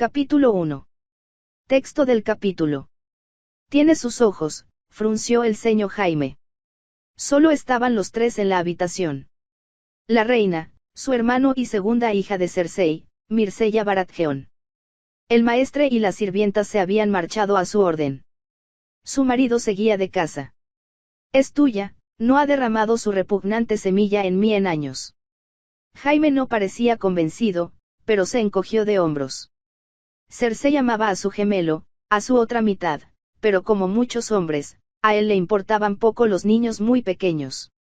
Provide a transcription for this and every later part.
Capítulo 1. Texto del capítulo. Tiene sus ojos, frunció el ceño Jaime. Solo estaban los tres en la habitación. La reina, su hermano y segunda hija de Cersei, Myrcella Baratheon. El maestre y la sirvienta se habían marchado a su orden. Su marido seguía de casa. Es tuya, no ha derramado su repugnante semilla en mí en años. Jaime no parecía convencido, pero se encogió de hombros. Cersei amaba a su gemelo, a su otra mitad, pero como muchos hombres, a él le importaban poco los niños muy pequeños.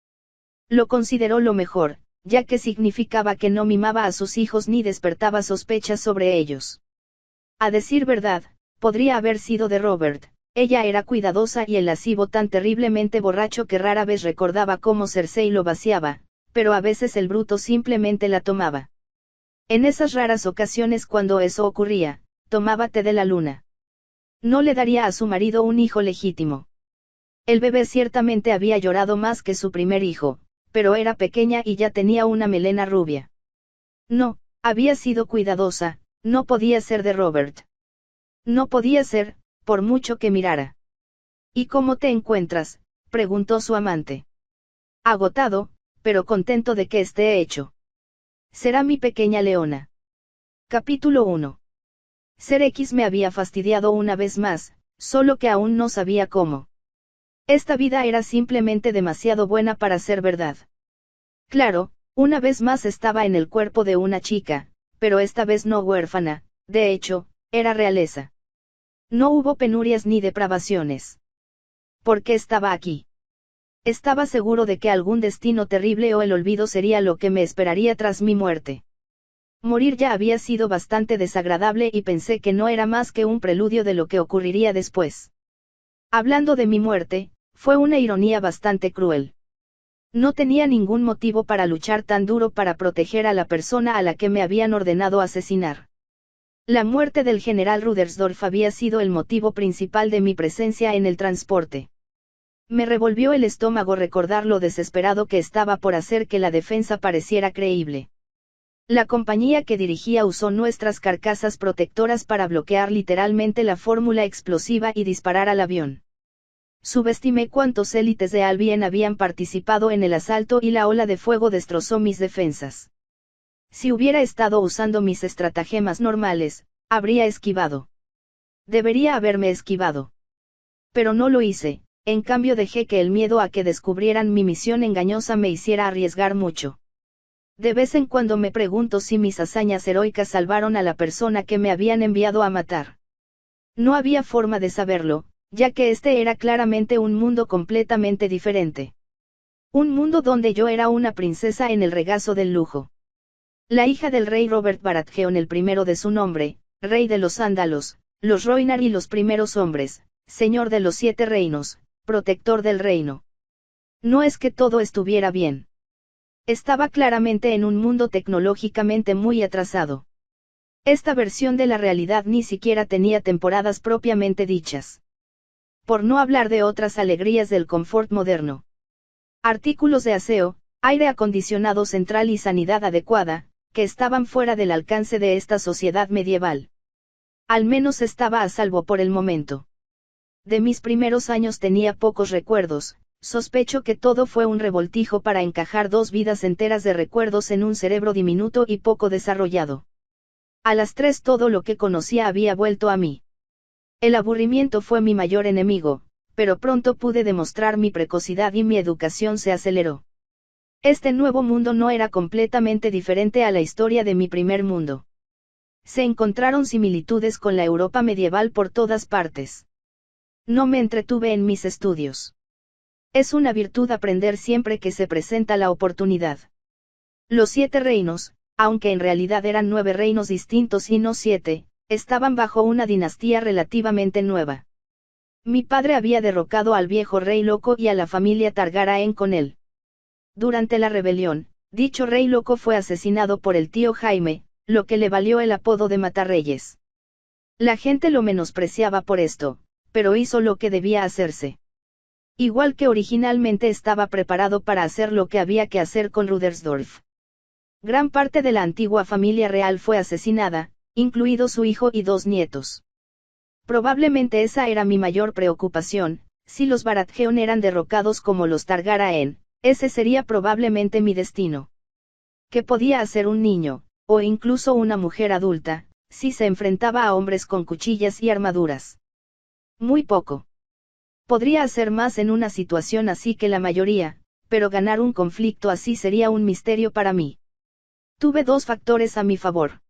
Lo consideró lo mejor, ya que significaba que no mimaba a sus hijos ni despertaba sospechas sobre ellos. A decir verdad, podría haber sido de Robert, ella era cuidadosa y el lascivo tan terriblemente borracho que rara vez recordaba cómo Cersei lo vaciaba, pero a veces el bruto simplemente la tomaba. En esas raras ocasiones cuando eso ocurría, tomaba té de la luna. No le daría a su marido un hijo legítimo. El bebé ciertamente había llorado más que su primer hijo, pero era pequeña y ya tenía una melena rubia. No, había sido cuidadosa, no podía ser de Robert. No podía ser, por mucho que mirara. ¿Y cómo te encuentras?, preguntó su amante. Agotado, pero contento de que esté hecho. Será mi pequeña leona. Capítulo 1. Ser X me había fastidiado una vez más, solo que aún no sabía cómo. Esta vida era simplemente demasiado buena para ser verdad. Claro, una vez más estaba en el cuerpo de una chica, pero esta vez no huérfana, de hecho, era realeza. No hubo penurias ni depravaciones. ¿Por qué estaba aquí? Estaba seguro de que algún destino terrible o el olvido sería lo que me esperaría tras mi muerte. Morir ya había sido bastante desagradable y pensé que no era más que un preludio de lo que ocurriría después. Hablando de mi muerte, fue una ironía bastante cruel. No tenía ningún motivo para luchar tan duro para proteger a la persona a la que me habían ordenado asesinar. La muerte del general Rudersdorf había sido el motivo principal de mi presencia en el transporte. Me revolvió el estómago recordar lo desesperado que estaba por hacer que la defensa pareciera creíble. La compañía que dirigía usó nuestras carcasas protectoras para bloquear literalmente la fórmula explosiva y disparar al avión. Subestimé cuántos élites de Albien habían participado en el asalto y la ola de fuego destrozó mis defensas. Si hubiera estado usando mis estratagemas normales, habría esquivado. Debería haberme esquivado. Pero no lo hice, en cambio dejé que el miedo a que descubrieran mi misión engañosa me hiciera arriesgar mucho. De vez en cuando me pregunto si mis hazañas heroicas salvaron a la persona que me habían enviado a matar. No había forma de saberlo, ya que este era claramente un mundo completamente diferente. Un mundo donde yo era una princesa en el regazo del lujo. La hija del rey Robert Baratheon, el primero de su nombre, rey de los Ándalos, los Rhoynar y los primeros hombres, señor de los 7 reinos, protector del reino. No es que todo estuviera bien. Estaba claramente en un mundo tecnológicamente muy atrasado. Esta versión de la realidad ni siquiera tenía temporadas propiamente dichas. Por no hablar de otras alegrías del confort moderno. Artículos de aseo, aire acondicionado central y sanidad adecuada, que estaban fuera del alcance de esta sociedad medieval. Al menos estaba a salvo por el momento. De mis primeros años tenía pocos recuerdos. Sospecho que todo fue un revoltijo para encajar 2 vidas enteras de recuerdos en un cerebro diminuto y poco desarrollado. A las 3 todo lo que conocía había vuelto a mí. El aburrimiento fue mi mayor enemigo, pero pronto pude demostrar mi precocidad y mi educación se aceleró. Este nuevo mundo no era completamente diferente a la historia de mi primer mundo. Se encontraron similitudes con la Europa medieval por todas partes. No me entretuve en mis estudios. Es una virtud aprender siempre que se presenta la oportunidad. Los 7 reinos, aunque en realidad eran 9 reinos distintos y no 7, estaban bajo una dinastía relativamente nueva. Mi padre había derrocado al viejo rey loco y a la familia Targaryen con él. Durante la rebelión, dicho rey loco fue asesinado por el tío Jaime, lo que le valió el apodo de Matarreyes. La gente lo menospreciaba por esto, pero hizo lo que debía hacerse. Igual que originalmente estaba preparado para hacer lo que había que hacer con Rudersdorf. Gran parte de la antigua familia real fue asesinada, incluido su hijo y 2 nietos. Probablemente esa era mi mayor preocupación. Si los Baratheon eran derrocados como los Targaryen, ese sería probablemente mi destino. ¿Qué podía hacer un niño, o incluso una mujer adulta, si se enfrentaba a hombres con cuchillas y armaduras? Muy poco. Podría hacer más en una situación así que la mayoría, pero ganar un conflicto así sería un misterio para mí. Tuve 2 factores a mi favor.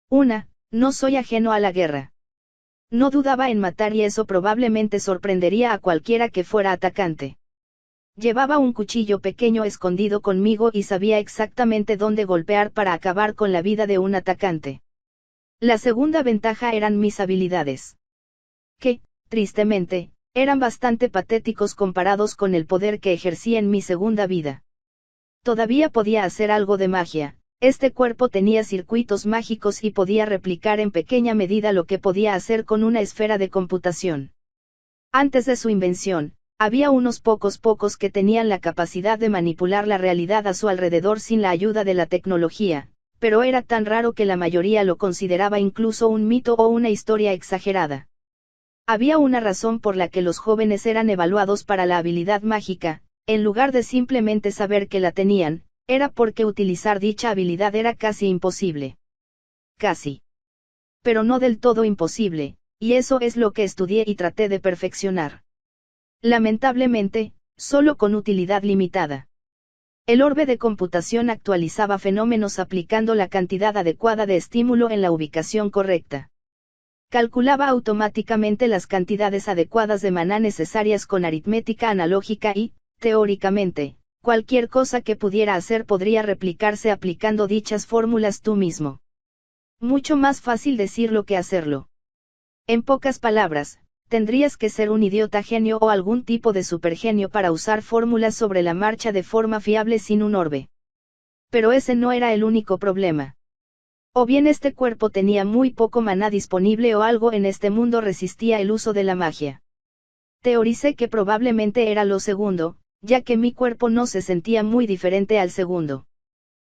Una, no soy ajeno a la guerra. No dudaba en matar y eso probablemente sorprendería a cualquiera que fuera atacante. Llevaba un cuchillo pequeño escondido conmigo y sabía exactamente dónde golpear para acabar con la vida de un atacante. La segunda ventaja eran mis habilidades. Que, tristemente, eran bastante patéticos comparados con el poder que ejercí en mi segunda vida. Todavía podía hacer algo de magia. Este cuerpo tenía circuitos mágicos y podía replicar en pequeña medida lo que podía hacer con una esfera de computación. Antes de su invención, había unos pocos que tenían la capacidad de manipular la realidad a su alrededor sin la ayuda de la tecnología, pero era tan raro que la mayoría lo consideraba incluso un mito o una historia exagerada. Había una razón por la que los jóvenes eran evaluados para la habilidad mágica, en lugar de simplemente saber que la tenían. Era porque utilizar dicha habilidad era casi imposible. Casi. Pero no del todo imposible, y eso es lo que estudié y traté de perfeccionar. Lamentablemente, solo con utilidad limitada. El orbe de computación actualizaba fenómenos aplicando la cantidad adecuada de estímulo en la ubicación correcta. Calculaba automáticamente las cantidades adecuadas de maná necesarias con aritmética analógica y, teóricamente, cualquier cosa que pudiera hacer podría replicarse aplicando dichas fórmulas tú mismo. Mucho más fácil decirlo que hacerlo. En pocas palabras, tendrías que ser un idiota genio o algún tipo de supergenio para usar fórmulas sobre la marcha de forma fiable sin un orbe. Pero ese no era el único problema. O bien este cuerpo tenía muy poco maná disponible o algo en este mundo resistía el uso de la magia. Teoricé que probablemente era lo segundo, ya que mi cuerpo no se sentía muy diferente al segundo.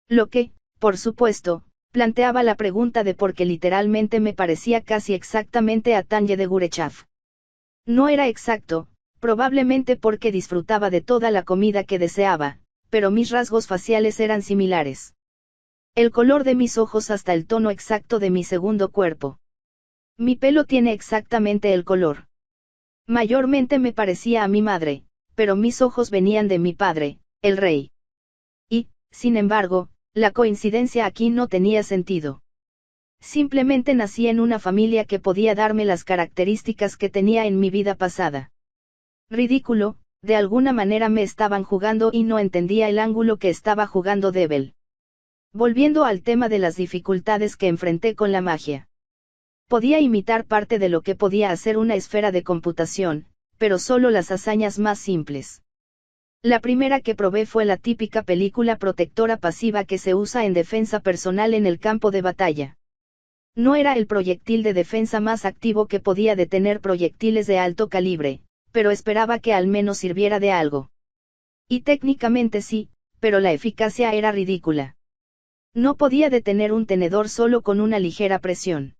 Lo que, por supuesto, planteaba la pregunta de por qué literalmente me parecía casi exactamente a Tanya de Gurechav. No era exacto, probablemente porque disfrutaba de toda la comida que deseaba, pero mis rasgos faciales eran similares. El color de mis ojos hasta el tono exacto de mi segundo cuerpo. Mi pelo tiene exactamente el color. Mayormente me parecía a mi madre, pero mis ojos venían de mi padre, el rey. Y, sin embargo, la coincidencia aquí no tenía sentido. Simplemente nací en una familia que podía darme las características que tenía en mi vida pasada. Ridículo, de alguna manera me estaban jugando y no entendía el ángulo que estaba jugando Devil. Volviendo al tema de las dificultades que enfrenté con la magia. Podía imitar parte de lo que podía hacer una esfera de computación, pero solo las hazañas más simples. La primera que probé fue la típica película protectora pasiva que se usa en defensa personal en el campo de batalla. No era el proyectil de defensa más activo que podía detener proyectiles de alto calibre, pero esperaba que al menos sirviera de algo. Y técnicamente sí, pero la eficacia era ridícula. No podía detener un tenedor solo con una ligera presión.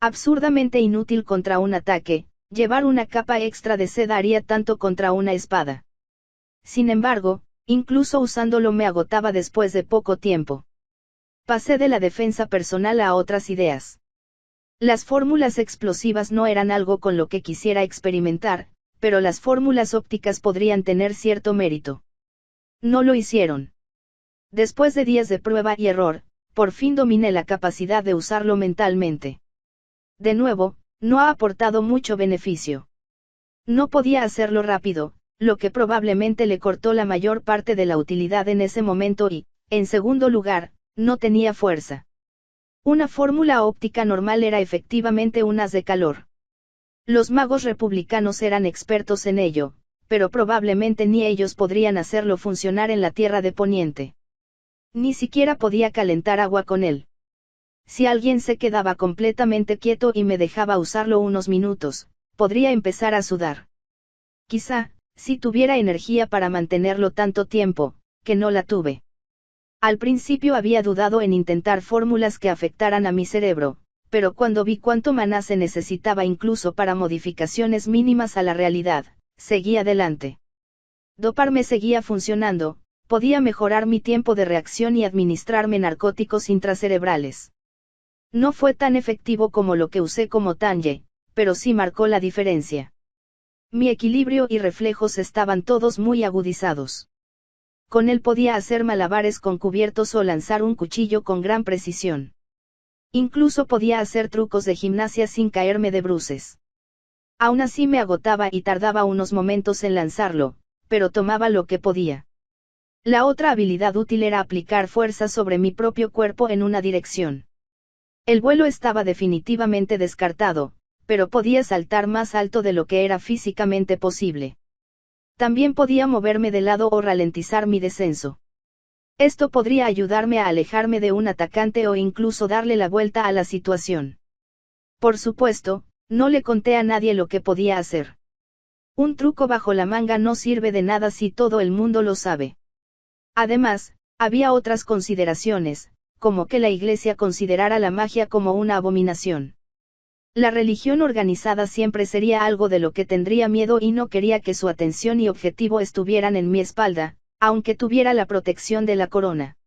Absurdamente inútil contra un ataque, llevar una capa extra de seda haría tanto contra una espada. Sin embargo, incluso usándolo me agotaba después de poco tiempo. Pasé de la defensa personal a otras ideas. Las fórmulas explosivas no eran algo con lo que quisiera experimentar, pero las fórmulas ópticas podrían tener cierto mérito. No lo hicieron. Después de días de prueba y error, por fin dominé la capacidad de usarlo mentalmente. De nuevo, no ha aportado mucho beneficio. No podía hacerlo rápido, lo que probablemente le cortó la mayor parte de la utilidad en ese momento y, en segundo lugar, no tenía fuerza. Una fórmula óptica normal era efectivamente un haz de calor. Los magos republicanos eran expertos en ello, pero probablemente ni ellos podrían hacerlo funcionar en la Tierra de Poniente. Ni siquiera podía calentar agua con él. Si alguien se quedaba completamente quieto y me dejaba usarlo unos minutos, podría empezar a sudar. Quizá, si tuviera energía para mantenerlo tanto tiempo, que no la tuve. Al principio había dudado en intentar fórmulas que afectaran a mi cerebro, pero cuando vi cuánto maná se necesitaba incluso para modificaciones mínimas a la realidad, seguí adelante. Doparme seguía funcionando, podía mejorar mi tiempo de reacción y administrarme narcóticos intracerebrales. No fue tan efectivo como lo que usé como Tanye, pero sí marcó la diferencia. Mi equilibrio y reflejos estaban todos muy agudizados. Con él podía hacer malabares con cubiertos o lanzar un cuchillo con gran precisión. Incluso podía hacer trucos de gimnasia sin caerme de bruces. Aún así me agotaba y tardaba unos momentos en lanzarlo, pero tomaba lo que podía. La otra habilidad útil era aplicar fuerza sobre mi propio cuerpo en una dirección. El vuelo estaba definitivamente descartado, pero podía saltar más alto de lo que era físicamente posible. También podía moverme de lado o ralentizar mi descenso. Esto podría ayudarme a alejarme de un atacante o incluso darle la vuelta a la situación. Por supuesto, no le conté a nadie lo que podía hacer. Un truco bajo la manga no sirve de nada si todo el mundo lo sabe. Además, había otras consideraciones, como que la Iglesia considerara la magia como una abominación. La religión organizada siempre sería algo de lo que tendría miedo y no quería que su atención y objetivo estuvieran en mi espalda, aunque tuviera la protección de la corona.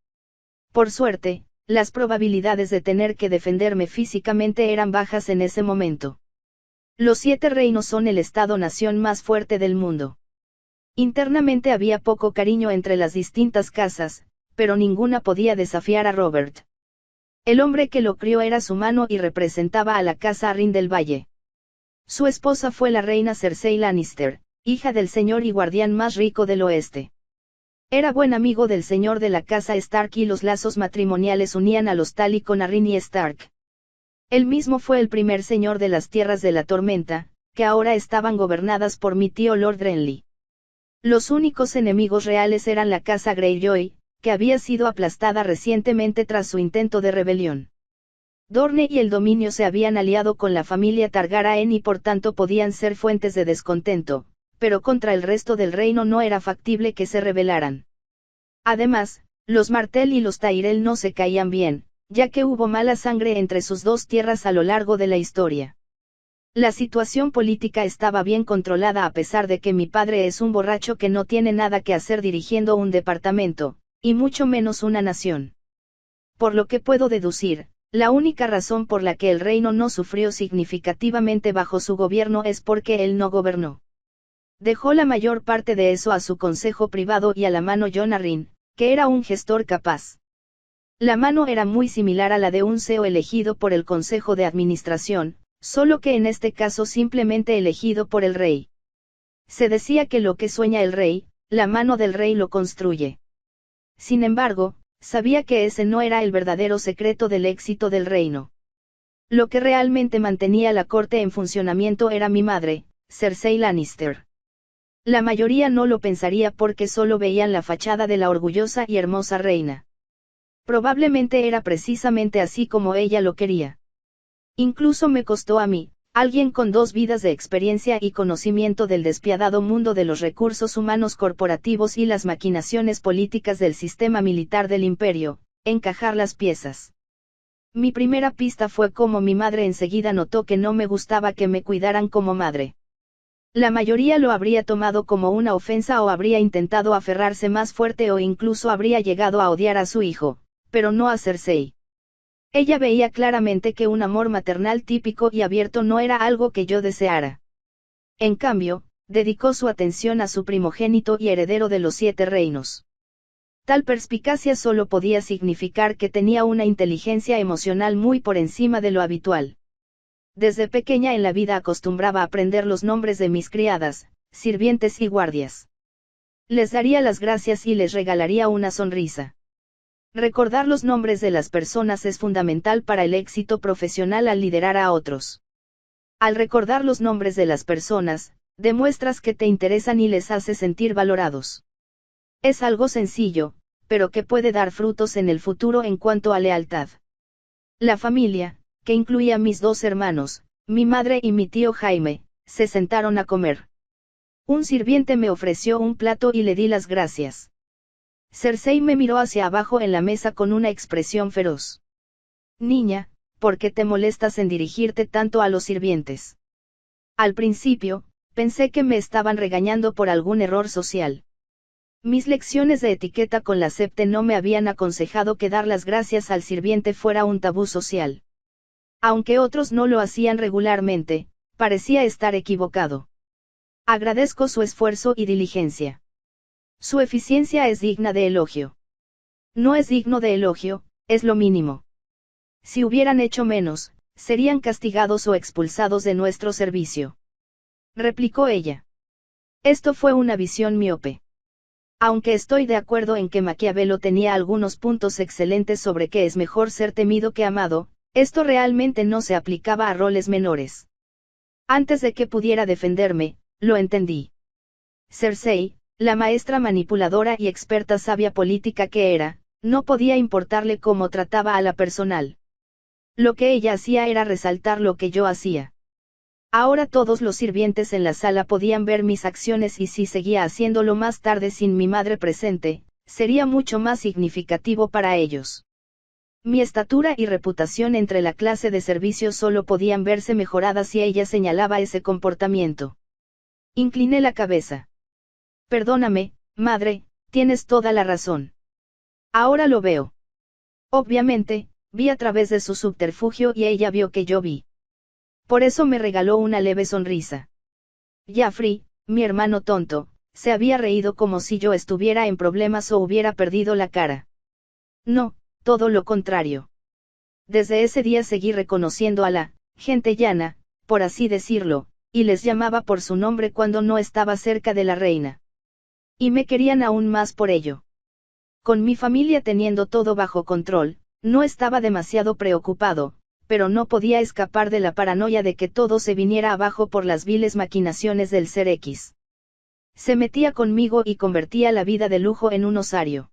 Por suerte, las probabilidades de tener que defenderme físicamente eran bajas en ese momento. Los 7 reinos son el estado-nación más fuerte del mundo. Internamente había poco cariño entre las distintas casas, pero ninguna podía desafiar a Robert. El hombre que lo crió era su mano y representaba a la casa Arryn del Valle. Su esposa fue la reina Cersei Lannister, hija del señor y guardián más rico del oeste. Era buen amigo del señor de la casa Stark y los lazos matrimoniales unían a los Tully con Arryn y Stark. Él mismo fue el primer señor de las Tierras de la Tormenta, que ahora estaban gobernadas por mi tío Lord Renly. Los únicos enemigos reales eran la casa Greyjoy, que había sido aplastada recientemente tras su intento de rebelión. Dorne y el dominio se habían aliado con la familia Targaryen y por tanto podían ser fuentes de descontento, pero contra el resto del reino no era factible que se rebelaran. Además, los Martell y los Tyrell no se caían bien, ya que hubo mala sangre entre sus dos tierras a lo largo de la historia. La situación política estaba bien controlada a pesar de que mi padre es un borracho que no tiene nada que hacer dirigiendo un departamento, y mucho menos una nación. Por lo que puedo deducir, la única razón por la que el reino no sufrió significativamente bajo su gobierno es porque él no gobernó. Dejó la mayor parte de eso a su consejo privado y a la mano Jon Arryn, que era un gestor capaz. La mano era muy similar a la de un CEO elegido por el Consejo de Administración, solo que en este caso simplemente elegido por el rey. Se decía que lo que sueña el rey, la mano del rey lo construye. Sin embargo, sabía que ese no era el verdadero secreto del éxito del reino. Lo que realmente mantenía la corte en funcionamiento era mi madre, Cersei Lannister. La mayoría no lo pensaría porque solo veían la fachada de la orgullosa y hermosa reina. Probablemente era precisamente así como ella lo quería. Incluso me costó a mí, alguien con 2 vidas de experiencia y conocimiento del despiadado mundo de los recursos humanos corporativos y las maquinaciones políticas del sistema militar del imperio, encajar las piezas. Mi primera pista fue cómo mi madre enseguida notó que no me gustaba que me cuidaran como madre. La mayoría lo habría tomado como una ofensa o habría intentado aferrarse más fuerte o incluso habría llegado a odiar a su hijo, pero no a Cersei. Ella veía claramente que un amor maternal típico y abierto no era algo que yo deseara. En cambio, dedicó su atención a su primogénito y heredero de los 7 reinos. Tal perspicacia solo podía significar que tenía una inteligencia emocional muy por encima de lo habitual. Desde pequeña en la vida acostumbraba a aprender los nombres de mis criadas, sirvientes y guardias. Les daría las gracias y les regalaría una sonrisa. Recordar los nombres de las personas es fundamental para el éxito profesional al liderar a otros. Al recordar los nombres de las personas, demuestras que te interesan y les haces sentir valorados. Es algo sencillo, pero que puede dar frutos en el futuro en cuanto a lealtad. La familia, que incluía a mis 2 hermanos, mi madre y mi tío Jaime, se sentaron a comer. Un sirviente me ofreció un plato y le di las gracias. Cersei me miró hacia abajo en la mesa con una expresión feroz. Niña, ¿por qué te molestas en dirigirte tanto a los sirvientes? Al principio, pensé que me estaban regañando por algún error social. Mis lecciones de etiqueta con la SEPTE no me habían aconsejado que dar las gracias al sirviente fuera un tabú social. Aunque otros no lo hacían regularmente, parecía estar equivocado. Agradezco su esfuerzo y diligencia. Su eficiencia es digna de elogio. No es digno de elogio, es lo mínimo. Si hubieran hecho menos, serían castigados o expulsados de nuestro servicio. Replicó ella. Esto fue una visión miope. Aunque estoy de acuerdo en que Maquiavelo tenía algunos puntos excelentes sobre que es mejor ser temido que amado, esto realmente no se aplicaba a roles menores. Antes de que pudiera defenderme, lo entendí. Cersei, la maestra manipuladora y experta sabia política que era, no podía importarle cómo trataba a la personal. Lo que ella hacía era resaltar lo que yo hacía. Ahora todos los sirvientes en la sala podían ver mis acciones y si seguía haciéndolo más tarde sin mi madre presente, sería mucho más significativo para ellos. Mi estatura y reputación entre la clase de servicio solo podían verse mejoradas si ella señalaba ese comportamiento. Incliné la cabeza. Perdóname, madre, tienes toda la razón. Ahora lo veo. Obviamente, vi a través de su subterfugio y ella vio que yo vi. Por eso me regaló una leve sonrisa. Jaffrey, mi hermano tonto, se había reído como si yo estuviera en problemas o hubiera perdido la cara. No, todo lo contrario. Desde ese día seguí reconociendo a la gente llana, por así decirlo, y les llamaba por su nombre cuando no estaba cerca de la reina. Y me querían aún más por ello. Con mi familia teniendo todo bajo control, no estaba demasiado preocupado, pero no podía escapar de la paranoia de que todo se viniera abajo por las viles maquinaciones del Ser X. Se metía conmigo y convertía la vida de lujo en un osario.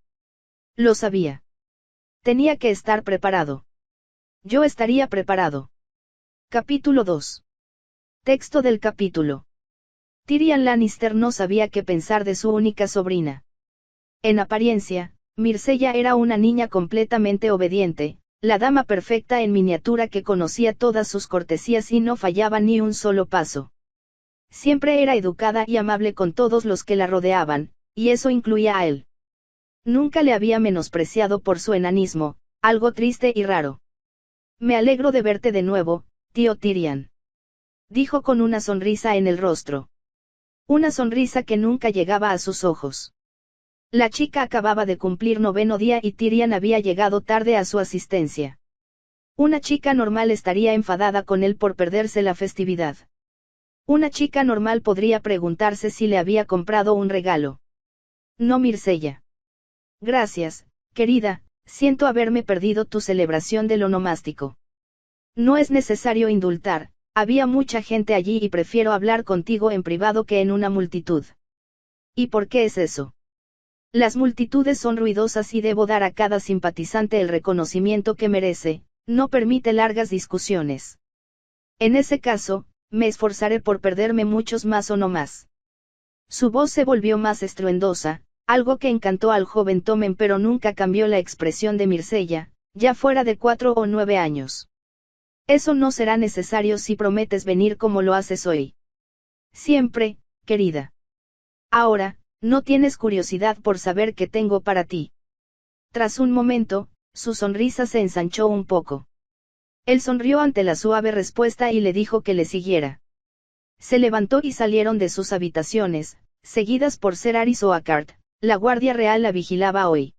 Lo sabía. Tenía que estar preparado. Yo estaría preparado. Capítulo 2. Texto del capítulo. Tyrion Lannister no sabía qué pensar de su única sobrina. En apariencia, Myrcella era una niña completamente obediente, la dama perfecta en miniatura que conocía todas sus cortesías y no fallaba ni un solo paso. Siempre era educada y amable con todos los que la rodeaban, y eso incluía a él. Nunca le había menospreciado por su enanismo, algo triste y raro. Me alegro de verte de nuevo, tío Tyrion. Dijo con una sonrisa en el rostro. Una sonrisa que nunca llegaba a sus ojos. La chica acababa de cumplir 9º día y Tyrion había llegado tarde a su asistencia. Una chica normal estaría enfadada con él por perderse la festividad. Una chica normal podría preguntarse si le había comprado un regalo. No Myrcella. Gracias, querida, siento haberme perdido tu celebración del onomástico. No es necesario indultar, había mucha gente allí y prefiero hablar contigo en privado que en una multitud. ¿Y por qué es eso? Las multitudes son ruidosas y debo dar a cada simpatizante el reconocimiento que merece, no permite largas discusiones. En ese caso, me esforzaré por perderme muchos más o no más. Su voz se volvió más estruendosa, algo que encantó al joven Tommen pero nunca cambió la expresión de Myrcella, ya fuera de 4 o 9 años. Eso no será necesario si prometes venir como lo haces hoy. Siempre, querida. Ahora, ¿no tienes curiosidad por saber qué tengo para ti? Tras un momento, su sonrisa se ensanchó un poco. Él sonrió ante la suave respuesta y le dijo que le siguiera. Se levantó y salieron de sus habitaciones, seguidas por Ser Aris Oakart, la guardia real la vigilaba hoy.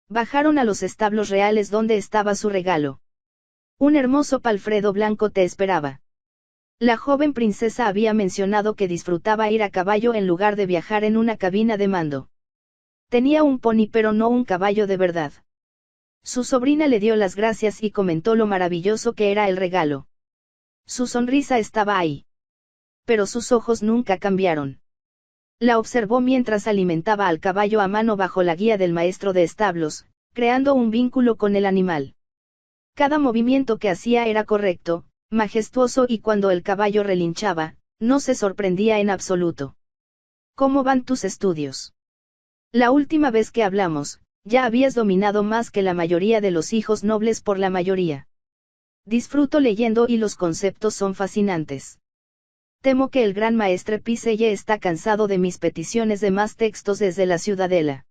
Bajaron a los establos reales donde estaba su regalo. Un hermoso palfredo blanco te esperaba. La joven princesa había mencionado que disfrutaba ir a caballo en lugar de viajar en una cabina de mando. Tenía un pony pero no un caballo de verdad. Su sobrina le dio las gracias y comentó lo maravilloso que era el regalo. Su sonrisa estaba ahí. Pero sus ojos nunca cambiaron. La observó mientras alimentaba al caballo a mano bajo la guía del maestro de establos, creando un vínculo con el animal. Cada movimiento que hacía era correcto, majestuoso y cuando el caballo relinchaba, no se sorprendía en absoluto. ¿Cómo van tus estudios? La última vez que hablamos, ya habías dominado más que la mayoría de los hijos nobles por la mayoría. Disfruto leyendo y los conceptos son fascinantes. Temo que el gran maestre Piselle está cansado de mis peticiones de más textos desde la ciudadela.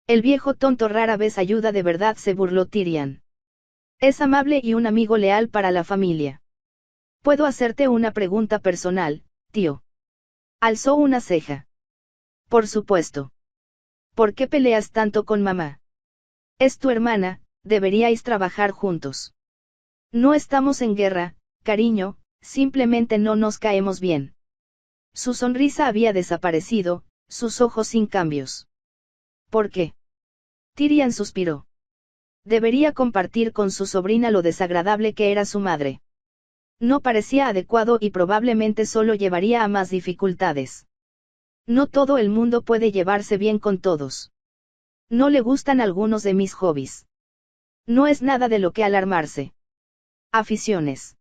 El viejo tonto rara vez ayuda de verdad, se burló Tyrion. Es amable y un amigo leal para la familia. ¿Puedo hacerte una pregunta personal, tío? Alzó una ceja. Por supuesto. ¿Por qué peleas tanto con mamá? Es tu hermana, deberíais trabajar juntos. No estamos en guerra, cariño, simplemente no nos caemos bien. Su sonrisa había desaparecido, sus ojos sin cambios. ¿Por qué? Tyrion suspiró. Debería compartir con su sobrina lo desagradable que era su madre. No parecía adecuado y probablemente solo llevaría a más dificultades. No todo el mundo puede llevarse bien con todos. No le gustan algunos de mis hobbies. No es nada de lo que alarmarse. Aficiones.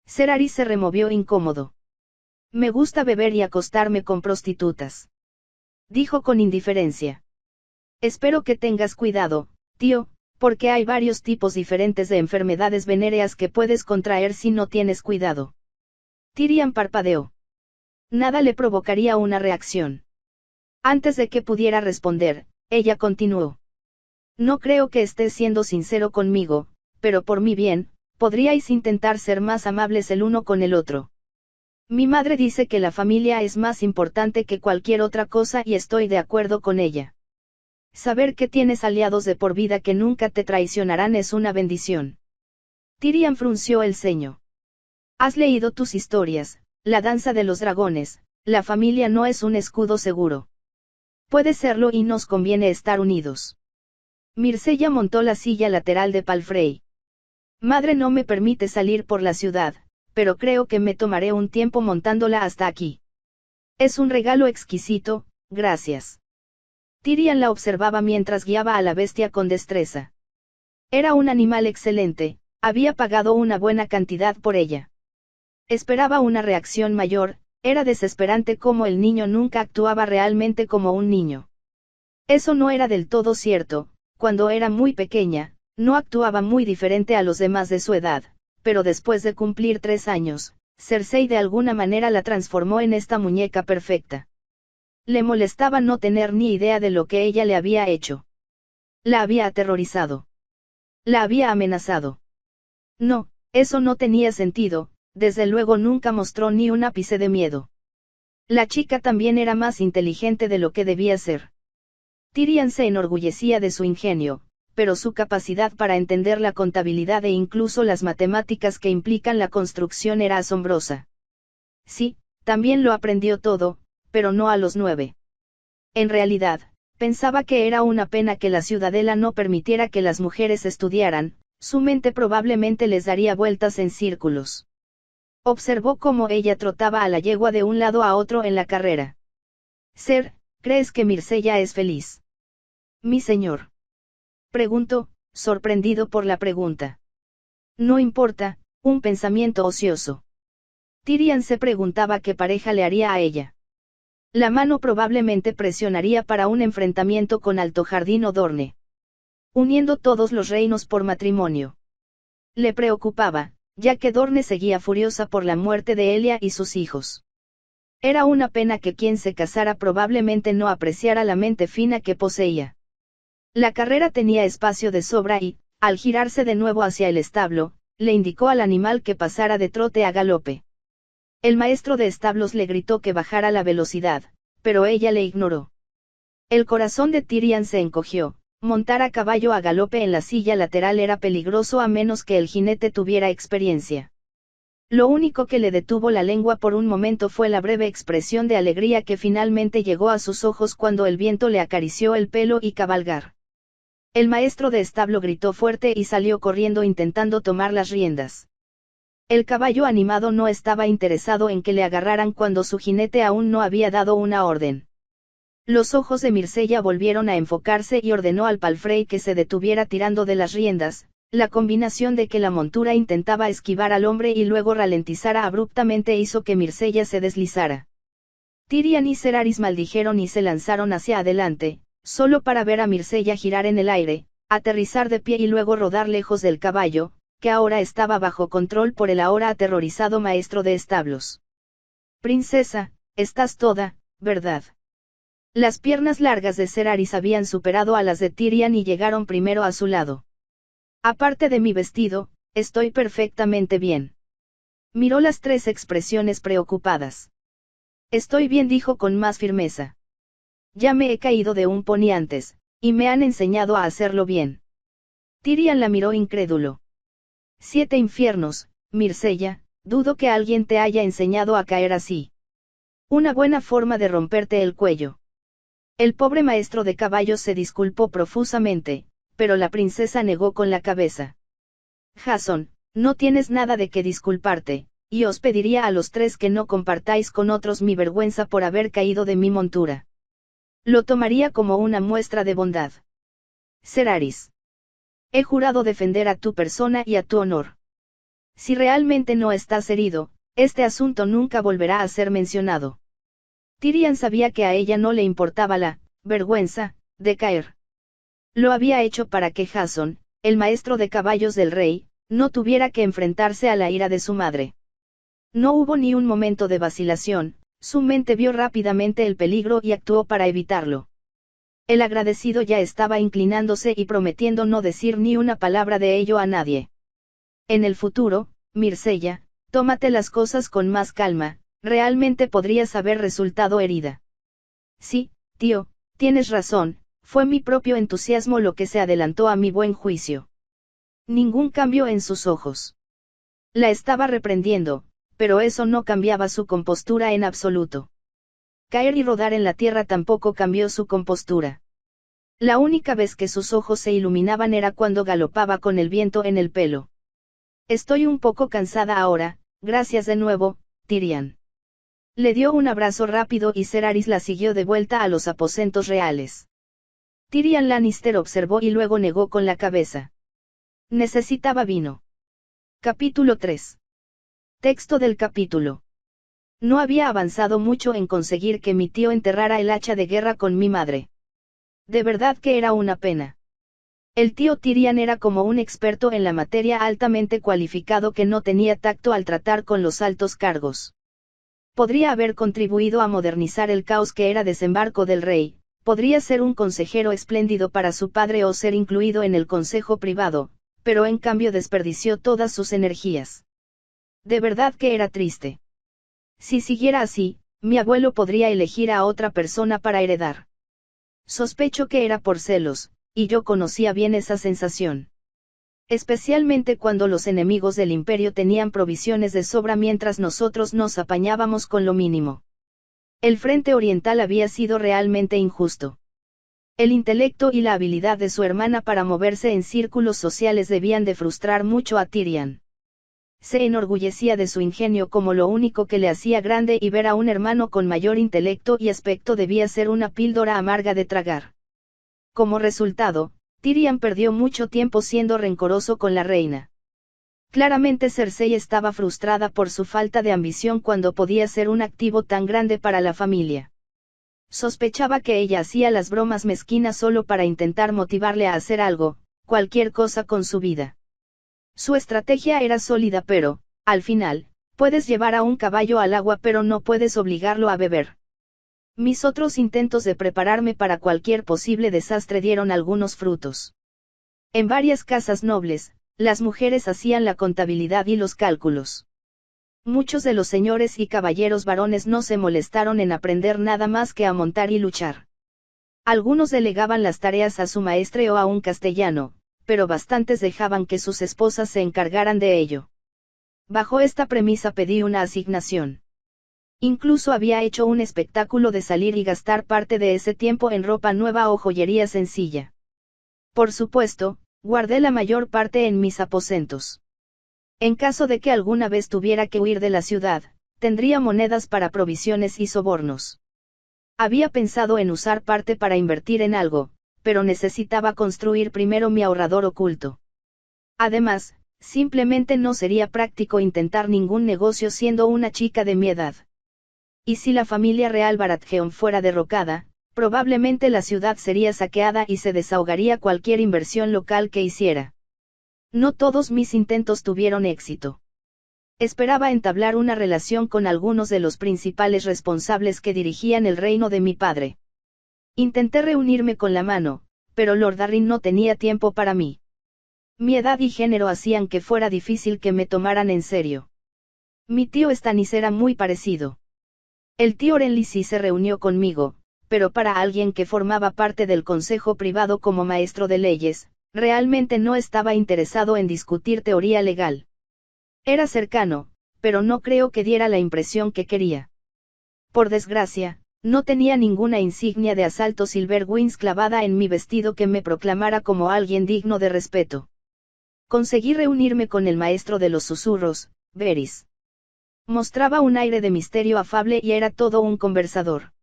Seraris se removió incómodo. Me gusta beber y acostarme con prostitutas. Dijo con indiferencia. Espero que tengas cuidado, tío, porque hay varios tipos diferentes de enfermedades venéreas que puedes contraer si no tienes cuidado. Tyrion parpadeó. Nada le provocaría una reacción. Antes de que pudiera responder, ella continuó. No creo que estés siendo sincero conmigo, pero por mi bien, podríais intentar ser más amables el uno con el otro. Mi madre dice que la familia es más importante que cualquier otra cosa y estoy de acuerdo con ella. Saber que tienes aliados de por vida que nunca te traicionarán es una bendición. Tyrion frunció el ceño. Has leído tus historias, la danza de los dragones, la familia no es un escudo seguro. Puede serlo y nos conviene estar unidos. Myrcella montó la silla lateral de Palfrey. Madre no me permite salir por la ciudad, pero creo que me tomaré un tiempo montándola hasta aquí. Es un regalo exquisito, gracias. Tyrion la observaba mientras guiaba a la bestia con destreza. Era un animal excelente, había pagado una buena cantidad por ella. Esperaba una reacción mayor, era desesperante cómo el niño nunca actuaba realmente como un niño. Eso no era del todo cierto, cuando era muy pequeña, no actuaba muy diferente a los demás de su edad, pero después de cumplir 3 años, Cersei de alguna manera la transformó en esta muñeca perfecta. Le molestaba no tener ni idea de lo que ella le había hecho. La había aterrorizado. La había amenazado. No, eso no tenía sentido, desde luego nunca mostró ni un ápice de miedo. La chica también era más inteligente de lo que debía ser. Tyrion se enorgullecía de su ingenio, pero su capacidad para entender la contabilidad e incluso las matemáticas que implican la construcción era asombrosa. Sí, también lo aprendió todo, pero no a los 9. En realidad, pensaba que era una pena que la ciudadela no permitiera que las mujeres estudiaran, su mente probablemente les daría vueltas en círculos. Observó cómo ella trotaba a la yegua de un lado a otro en la carrera. Ser, ¿crees que Myrcella es feliz? Mi señor. Preguntó, sorprendido por la pregunta. No importa, un pensamiento ocioso. Tyrion se preguntaba qué pareja le haría a ella. La mano probablemente presionaría para un enfrentamiento con Alto Jardín o Dorne. Uniendo todos los reinos por matrimonio. Le preocupaba, ya que Dorne seguía furiosa por la muerte de Elia y sus hijos. Era una pena que quien se casara probablemente no apreciara la mente fina que poseía. La carrera tenía espacio de sobra y, al girarse de nuevo hacia el establo, le indicó al animal que pasara de trote a galope. El maestro de establos le gritó que bajara la velocidad, pero ella le ignoró. El corazón de Tyrion se encogió, montar a caballo a galope en la silla lateral era peligroso a menos que el jinete tuviera experiencia. Lo único que le detuvo la lengua por un momento fue la breve expresión de alegría que finalmente llegó a sus ojos cuando el viento le acarició el pelo y cabalgar. El maestro de establo gritó fuerte y salió corriendo intentando tomar las riendas. El caballo animado no estaba interesado en que le agarraran cuando su jinete aún no había dado una orden. Los ojos de Myrcella volvieron a enfocarse y ordenó al palfrey que se detuviera tirando de las riendas. La combinación de que la montura intentaba esquivar al hombre y luego ralentizara abruptamente hizo que Myrcella se deslizara. Tyrion y Seraris maldijeron y se lanzaron hacia adelante, solo para ver a Myrcella girar en el aire, aterrizar de pie y luego rodar lejos del caballo, que ahora estaba bajo control por el ahora aterrorizado maestro de establos. Princesa, estás toda, ¿verdad? Las piernas largas de Ceraris habían superado a las de Tyrian y llegaron primero a su lado. Aparte de mi vestido, estoy perfectamente bien. Miró las tres expresiones preocupadas. Estoy bien, dijo con más firmeza. Ya me he caído de un pony antes, y me han enseñado a hacerlo bien. Tyrian la miró incrédulo. 7 infiernos, Myrcella, dudo que alguien te haya enseñado a caer así. Una buena forma de romperte el cuello. El pobre maestro de caballos se disculpó profusamente, pero la princesa negó con la cabeza. Jason, no tienes nada de qué disculparte, y os pediría a los tres que no compartáis con otros mi vergüenza por haber caído de mi montura. Lo tomaría como una muestra de bondad. Ceraris. He jurado defender a tu persona y a tu honor. Si realmente no estás herido, este asunto nunca volverá a ser mencionado. Tyrian sabía que a ella no le importaba la vergüenza de caer. Lo había hecho para que Jason, el maestro de caballos del rey, no tuviera que enfrentarse a la ira de su madre. No hubo ni un momento de vacilación, su mente vio rápidamente el peligro y actuó para evitarlo. El agradecido ya estaba inclinándose y prometiendo no decir ni una palabra de ello a nadie. En el futuro, Myrcella, tómate las cosas con más calma, realmente podrías haber resultado herida. Sí, tío, tienes razón, fue mi propio entusiasmo lo que se adelantó a mi buen juicio. Ningún cambio en sus ojos. La estaba reprendiendo, pero eso no cambiaba su compostura en absoluto. Caer y rodar en la tierra tampoco cambió su compostura. La única vez que sus ojos se iluminaban era cuando galopaba con el viento en el pelo. Estoy un poco cansada ahora, gracias de nuevo, Tyrian. Le dio un abrazo rápido y Ceraris la siguió de vuelta a los aposentos reales. Tyrian Lannister observó y luego negó con la cabeza. Necesitaba vino. Capítulo 3. Texto del capítulo. No había avanzado mucho en conseguir que mi tío enterrara el hacha de guerra con mi madre. De verdad que era una pena. El tío Tyrian era como un experto en la materia altamente cualificado que no tenía tacto al tratar con los altos cargos. Podría haber contribuido a modernizar el caos que era desembarco del rey, podría ser un consejero espléndido para su padre o ser incluido en el consejo privado, pero en cambio desperdició todas sus energías. De verdad que era triste. Si siguiera así, mi abuelo podría elegir a otra persona para heredar. Sospecho que era por celos, y yo conocía bien esa sensación. Especialmente cuando los enemigos del imperio tenían provisiones de sobra mientras nosotros nos apañábamos con lo mínimo. El frente oriental había sido realmente injusto. El intelecto y la habilidad de su hermana para moverse en círculos sociales debían de frustrar mucho a Tyrian. Se enorgullecía de su ingenio como lo único que le hacía grande y ver a un hermano con mayor intelecto y aspecto debía ser una píldora amarga de tragar. Como resultado, Tyrian perdió mucho tiempo siendo rencoroso con la reina. Claramente Cersei estaba frustrada por su falta de ambición cuando podía ser un activo tan grande para la familia. Sospechaba que ella hacía las bromas mezquinas solo para intentar motivarle a hacer algo, cualquier cosa con su vida. Su estrategia era sólida pero, al final, puedes llevar a un caballo al agua pero no puedes obligarlo a beber. Mis otros intentos de prepararme para cualquier posible desastre dieron algunos frutos. En varias casas nobles, las mujeres hacían la contabilidad y los cálculos. Muchos de los señores y caballeros varones no se molestaron en aprender nada más que a montar y luchar. Algunos delegaban las tareas a su maestre o a un castellano, pero bastantes dejaban que sus esposas se encargaran de ello. Bajo esta premisa pedí una asignación. Incluso había hecho un espectáculo de salir y gastar parte de ese tiempo en ropa nueva o joyería sencilla. Por supuesto, guardé la mayor parte en mis aposentos. En caso de que alguna vez tuviera que huir de la ciudad, tendría monedas para provisiones y sobornos. Había pensado en usar parte para invertir en algo, pero necesitaba construir primero mi ahorrador oculto. Además, simplemente no sería práctico intentar ningún negocio siendo una chica de mi edad. Y si la familia real Baratheon fuera derrocada, probablemente la ciudad sería saqueada y se desahogaría cualquier inversión local que hiciera. No todos mis intentos tuvieron éxito. Esperaba entablar una relación con algunos de los principales responsables que dirigían el reino de mi padre. Intenté reunirme con la mano, pero Lord Arryn no tenía tiempo para mí. Mi edad y género hacían que fuera difícil que me tomaran en serio. Mi tío Stannis era muy parecido. El tío Renly sí se reunió conmigo, pero para alguien que formaba parte del consejo privado como maestro de leyes, realmente no estaba interesado en discutir teoría legal. Era cercano, pero no creo que diera la impresión que quería. Por desgracia, no tenía ninguna insignia de asalto Silverwings clavada en mi vestido que me proclamara como alguien digno de respeto. Conseguí reunirme con el maestro de los susurros, Varys. Mostraba un aire de misterio afable y era todo un conversador.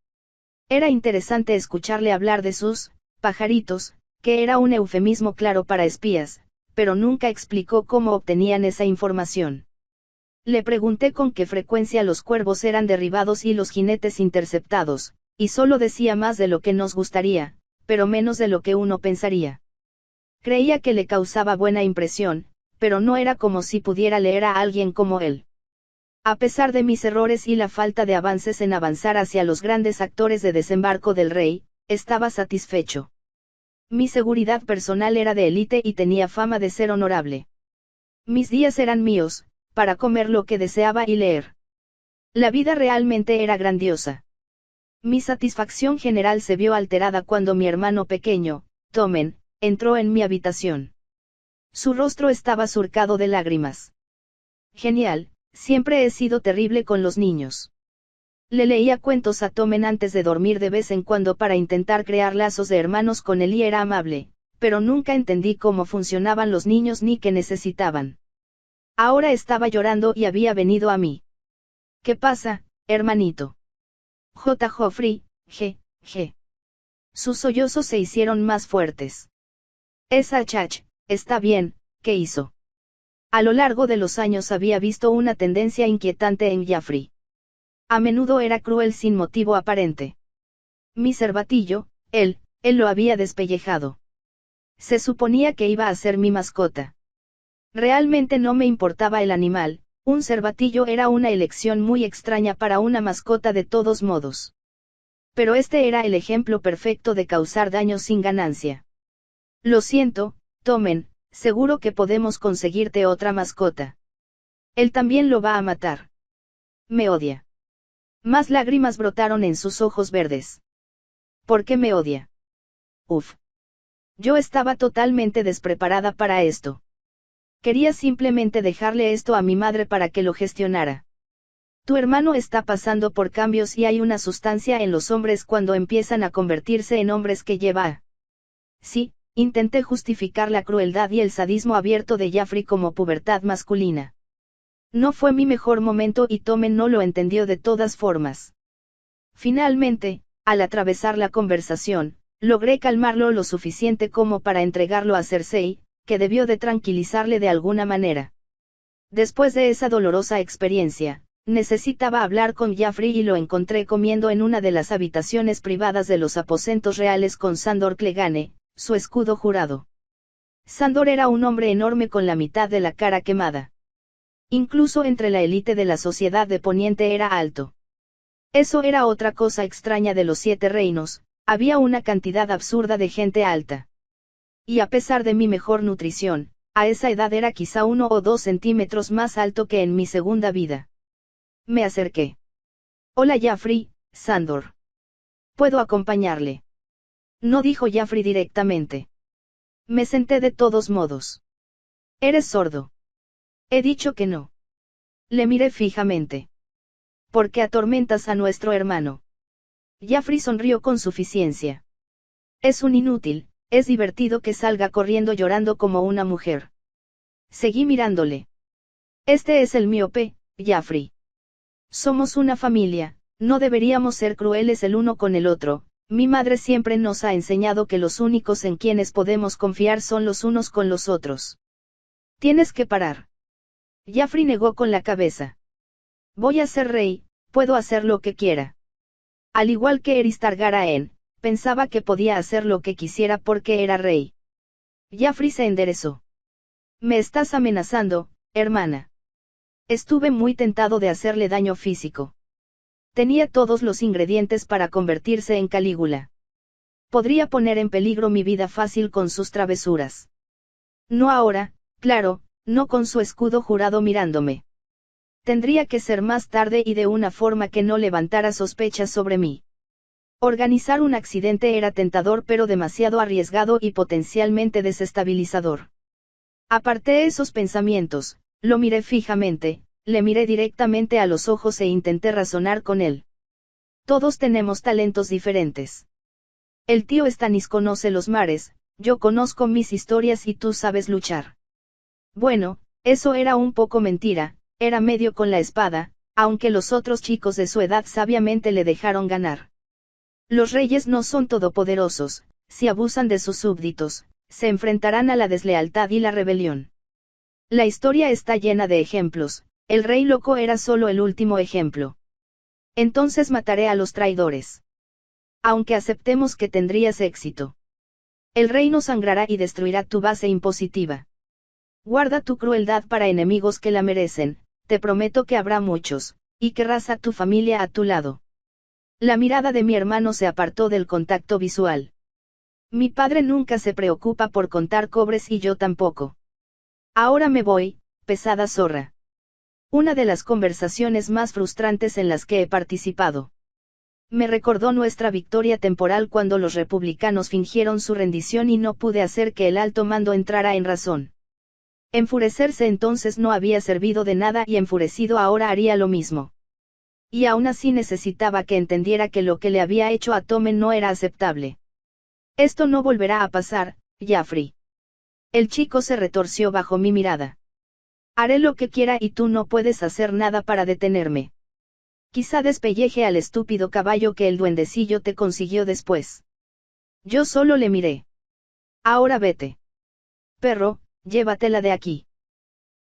Era interesante escucharle hablar de sus pajaritos, que era un eufemismo claro para espías, pero nunca explicó cómo obtenían esa información. Le pregunté con qué frecuencia los cuervos eran derribados y los jinetes interceptados, y solo decía más de lo que nos gustaría, pero menos de lo que uno pensaría. Creía que le causaba buena impresión, pero no era como si pudiera leer a alguien como él. A pesar de mis errores y la falta de avances en avanzar hacia los grandes actores de Desembarco del Rey, estaba satisfecho. Mi seguridad personal era de élite y tenía fama de ser honorable. Mis días eran míos, para comer lo que deseaba y leer. La vida realmente era grandiosa. Mi satisfacción general se vio alterada cuando mi hermano pequeño, Tommen, entró en mi habitación. Su rostro estaba surcado de lágrimas. Genial, siempre he sido terrible con los niños. Le leía cuentos a Tommen antes de dormir de vez en cuando para intentar crear lazos de hermanos con él y era amable, pero nunca entendí cómo funcionaban los niños ni qué necesitaban. Ahora estaba llorando y había venido a mí. ¿Qué pasa, hermanito? Joffrey, G. Sus sollozos se hicieron más fuertes. Esa Chach, está bien, ¿qué hizo? A lo largo de los años había visto una tendencia inquietante en Joffrey. A menudo era cruel sin motivo aparente. Mi cervatillo, él lo había despellejado. Se suponía que iba a ser mi mascota. Realmente no me importaba el animal, un cervatillo era una elección muy extraña para una mascota de todos modos. Pero este era el ejemplo perfecto de causar daño sin ganancia. Lo siento, Tommen, seguro que podemos conseguirte otra mascota. Él también lo va a matar. Me odia. Más lágrimas brotaron en sus ojos verdes. ¿Por qué me odia? Uf. Yo estaba totalmente despreparada para esto. Quería simplemente dejarle esto a mi madre para que lo gestionara. Tu hermano está pasando por cambios y hay una sustancia en los hombres cuando empiezan a convertirse en hombres que lleva a... Sí, intenté justificar la crueldad y el sadismo abierto de Joffrey como pubertad masculina. No fue mi mejor momento y Tommen no lo entendió de todas formas. Finalmente, al atravesar la conversación, logré calmarlo lo suficiente como para entregarlo a Cersei, que debió de tranquilizarle de alguna manera. Después de esa dolorosa experiencia, necesitaba hablar con Joffrey y lo encontré comiendo en una de las habitaciones privadas de los aposentos reales con Sandor Clegane, su escudo jurado. Sandor era un hombre enorme con la mitad de la cara quemada. Incluso entre la élite de la sociedad de Poniente era alto. Eso era otra cosa extraña de los 7 reinos, había una cantidad absurda de gente alta. Y a pesar de mi mejor nutrición, a esa edad era quizá 1 o 2 centímetros más alto que en mi segunda vida. Me acerqué. Hola Joffrey, Sandor. ¿Puedo acompañarle? No dijo Joffrey directamente. Me senté de todos modos. ¿Eres sordo? He dicho que no. Le miré fijamente. ¿Por qué atormentas a nuestro hermano? Joffrey sonrió con suficiencia. Es un inútil, es divertido que salga corriendo llorando como una mujer. Seguí mirándole. Este es el miope, Joffrey. Somos una familia, no deberíamos ser crueles el uno con el otro. Mi madre siempre nos ha enseñado que los únicos en quienes podemos confiar son los unos con los otros. Tienes que parar. Joffrey negó con la cabeza. Voy a ser rey, puedo hacer lo que quiera. Al igual que Eris Targaryen, pensaba que podía hacer lo que quisiera porque era rey. Joffrey se enderezó. Me estás amenazando, hermana. Estuve muy tentado de hacerle daño físico. Tenía todos los ingredientes para convertirse en Calígula. Podría poner en peligro mi vida fácil con sus travesuras. No ahora, claro, no con su escudo jurado mirándome. Tendría que ser más tarde y de una forma que no levantara sospechas sobre mí. Organizar un accidente era tentador pero demasiado arriesgado y potencialmente desestabilizador. Aparté esos pensamientos, lo miré fijamente, le miré directamente a los ojos e intenté razonar con él. Todos tenemos talentos diferentes. El tío Stannis conoce los mares, yo conozco mis historias y tú sabes luchar. Bueno, eso era un poco mentira, era medio con la espada, aunque los otros chicos de su edad sabiamente le dejaron ganar. Los reyes no son todopoderosos, si abusan de sus súbditos, se enfrentarán a la deslealtad y la rebelión. La historia está llena de ejemplos, el rey loco era solo el último ejemplo. Entonces mataré a los traidores. Aunque aceptemos que tendrías éxito. El reino sangrará y destruirá tu base impositiva. Guarda tu crueldad para enemigos que la merecen, te prometo que habrá muchos, y querrás a tu familia a tu lado. La mirada de mi hermano se apartó del contacto visual. Mi padre nunca se preocupa por contar cobres y yo tampoco. Ahora me voy, pesada zorra. Una de las conversaciones más frustrantes en las que he participado. Me recordó nuestra victoria temporal cuando los republicanos fingieron su rendición y no pude hacer que el alto mando entrara en razón. Enfurecerse entonces no había servido de nada y enfurecido ahora haría lo mismo. Y aún así necesitaba que entendiera que lo que le había hecho a Tommen no era aceptable. Esto no volverá a pasar, Jaffrey. El chico se retorció bajo mi mirada. Haré lo que quiera y tú no puedes hacer nada para detenerme. Quizá despelleje al estúpido caballo que el duendecillo te consiguió después. Yo solo le miré. Ahora vete. Perro, llévatela de aquí.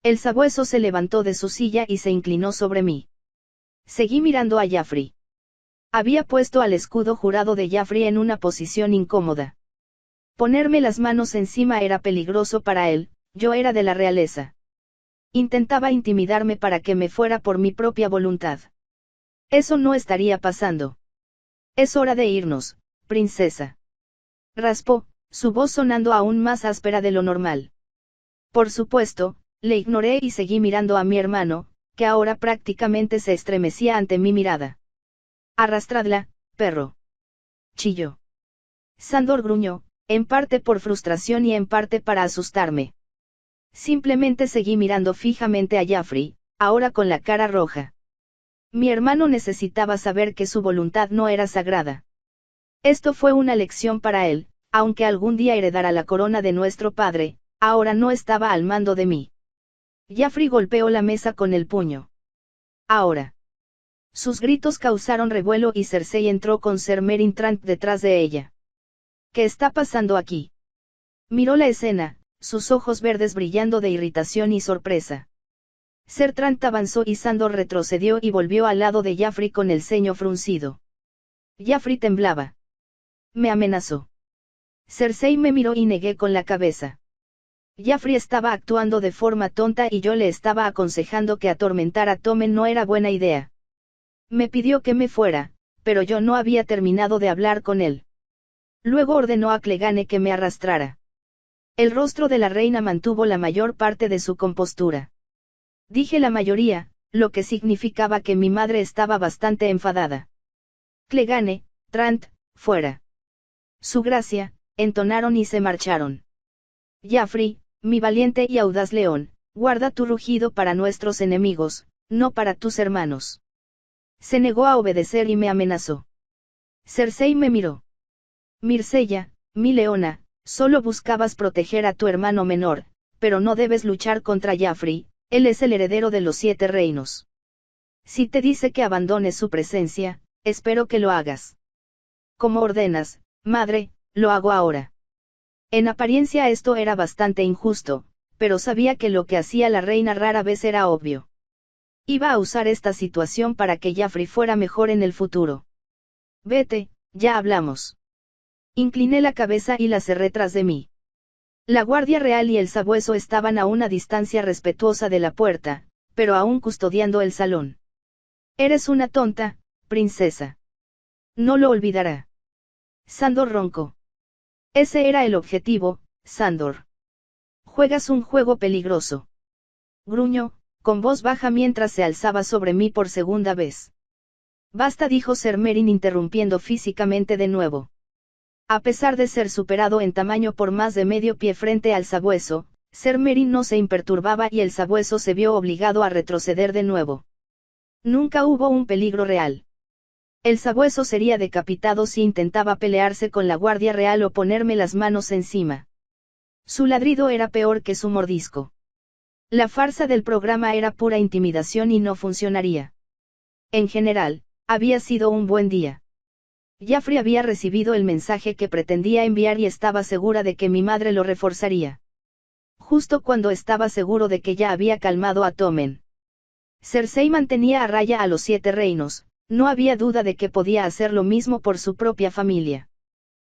El sabueso se levantó de su silla y se inclinó sobre mí. Seguí mirando a Jaffrey. Había puesto al escudo jurado de Jaffrey en una posición incómoda. Ponerme las manos encima era peligroso para él, yo era de la realeza. Intentaba intimidarme para que me fuera por mi propia voluntad. Eso no estaría pasando. Es hora de irnos, princesa. Raspó, su voz sonando aún más áspera de lo normal. Por supuesto, le ignoré y seguí mirando a mi hermano, que ahora prácticamente se estremecía ante mi mirada. Arrastradla, perro. Chilló. Sandor gruñó, en parte por frustración y en parte para asustarme. Simplemente seguí mirando fijamente a Jaffrey, ahora con la cara roja. Mi hermano necesitaba saber que su voluntad no era sagrada. Esto fue una lección para él, aunque algún día heredara la corona de nuestro padre, ahora no estaba al mando de mí. Jaffrey golpeó la mesa con el puño. Ahora. Sus gritos causaron revuelo y Cersei entró con Ser Meryn Trant detrás de ella. ¿Qué está pasando aquí? Miró la escena, sus ojos verdes brillando de irritación y sorpresa. Ser Trant avanzó y Sandor retrocedió y volvió al lado de Jaffrey con el ceño fruncido. Jaffrey temblaba. Me amenazó. Cersei me miró y negué con la cabeza. Jaffrey estaba actuando de forma tonta y yo le estaba aconsejando que atormentar a Tommen no era buena idea. Me pidió que me fuera, pero yo no había terminado de hablar con él. Luego ordenó a Clegane que me arrastrara. El rostro de la reina mantuvo la mayor parte de su compostura. Dije la mayoría, lo que significaba que mi madre estaba bastante enfadada. Clegane, Trant, fuera. Su gracia, entonaron y se marcharon. Jaffrey, mi valiente y audaz león, guarda tu rugido para nuestros enemigos, no para tus hermanos. Se negó a obedecer y me amenazó. Cersei me miró. Myrcella, mi leona, solo buscabas proteger a tu hermano menor, pero no debes luchar contra Jaffrey, él es el heredero de los 7 reinos. Si te dice que abandones su presencia, espero que lo hagas. Como ordenas, madre, lo hago ahora. En apariencia esto era bastante injusto, pero sabía que lo que hacía la reina rara vez era obvio. Iba a usar esta situación para que Jaffrey fuera mejor en el futuro. Vete, ya hablamos. Incliné la cabeza y la cerré tras de mí. La Guardia Real y el sabueso estaban a una distancia respetuosa de la puerta, pero aún custodiando el salón. Eres una tonta, princesa. No lo olvidará. Sandor roncó. Ese era el objetivo, Sandor. Juegas un juego peligroso. Gruñó, con voz baja mientras se alzaba sobre mí por segunda vez. Basta, dijo Ser Merin interrumpiendo físicamente de nuevo. A pesar de ser superado en tamaño por más de medio pie frente al sabueso, Ser Merin no se imperturbaba y el sabueso se vio obligado a retroceder de nuevo. Nunca hubo un peligro real. El sabueso sería decapitado si intentaba pelearse con la Guardia Real o ponerme las manos encima. Su ladrido era peor que su mordisco. La farsa del programa era pura intimidación y no funcionaría. En general, había sido un buen día. Jaffrey había recibido el mensaje que pretendía enviar y estaba segura de que mi madre lo reforzaría. Justo cuando estaba seguro de que ya había calmado a Tommen. Cersei mantenía a raya a los 7 reinos, no había duda de que podía hacer lo mismo por su propia familia.